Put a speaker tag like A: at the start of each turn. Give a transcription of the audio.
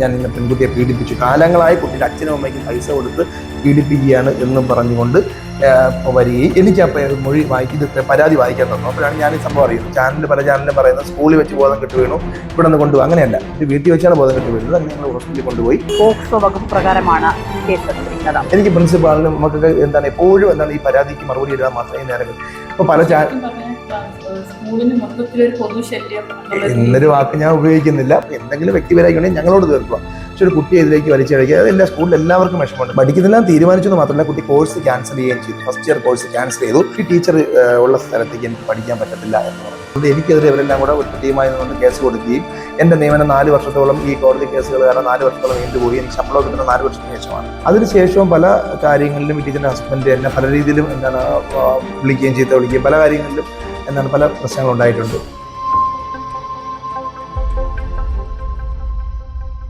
A: ഞാൻ ഇന്ന പെൺകുട്ടിയെ പീഡിപ്പിച്ചു, കാലങ്ങളായി കുട്ടിയുടെ അച്ഛനും അമ്മയ്ക്കും പൈസ കൊടുത്ത് പീഡിപ്പിക്കുകയാണ് എന്നും പറഞ്ഞുകൊണ്ട് വരികയും എനിക്ക് അപ്പോൾ മൊഴി പരാതി വായിക്കാൻ തന്നു. അപ്പോഴാണ് ഞാൻ ഈ സംഭവം അറിയുന്നത്. പല ചാനലിലും പറയുന്നത് സ്കൂളിൽ വെച്ച് ബോധം കെട്ട് വീണു, ഇവിടെ നിന്ന് കൊണ്ടുപോകും. അങ്ങനെയല്ല, ഇത് വീട്ടിൽ വെച്ചാണ് ബോധം കെട്ട് വീഴുന്നത്. അങ്ങനെ ഞങ്ങൾ ഹോസ്പിറ്റലിൽ കൊണ്ടുപോയി.
B: പോക്സോ വകുപ്പ് പ്രകാരമാണ്
A: എനിക്ക് പ്രിൻസിപ്പാളിനും നമുക്കൊക്കെ എപ്പോഴും ഈ പരാതിക്ക് മറുപടി എഴുതാൻ മാത്രമേ നേരം. ഇപ്പൊ പല എന്നൊരു വാക്ക് ഞാൻ ഉപയോഗിക്കുന്നില്ല. എന്തെങ്കിലും വ്യക്തിപരമായിട്ടുണ്ടെങ്കിൽ ഞങ്ങളോട് തീർക്കുക. പക്ഷെ ഒരു കുട്ടി ഇതിലേക്ക് വലിച്ചഴിക്കുക, അത് എല്ലാ സ്കൂളിൽ എല്ലാവർക്കും വിഷമമുണ്ട്. പഠിക്കുന്നില്ല തീരുമാനിച്ചെന്ന് മാത്രമല്ല, കുട്ടി കോഴ്സ് ക്യാൻസൽ ചെയ്യുകയും ചെയ്തു. ഫസ്റ്റ് ഇയർ കോഴ്സ് ക്യാൻസൽ ചെയ്തു. ഈ ടീച്ചർ ഉള്ള സ്ഥലത്തേക്ക് എനിക്ക് പഠിക്കാൻ പറ്റത്തില്ല എന്ന് പറഞ്ഞു. അതുകൊണ്ട് എനിക്കെതിരെ ഇവരെല്ലാം കൂടെ ഒരു ടീമായി നിന്നുകൊണ്ട് കേസ് കൊടുക്കുകയും എൻ്റെ നിയമനം 4 വർഷത്തോളം ഈ കോടതി കേസുകൾ കാരണം 4 വർഷത്തോളം നീണ്ടുപോയി. എനിക്ക് ശമ്പളം കിട്ടുന്ന 4 വർഷത്തിന് ശേഷമാണ്. അതിനുശേഷവും പല കാര്യങ്ങളിലും ഈ ടീച്ചറിൻ്റെ ഹസ്ബൻഡ് എന്നെ പല രീതിയിലും വിളിക്കുകയും ചീത്ത വിളിക്കുകയും പല കാര്യങ്ങളിലും പല പ്രശ്നങ്ങളുണ്ടായിട്ടുണ്ട്.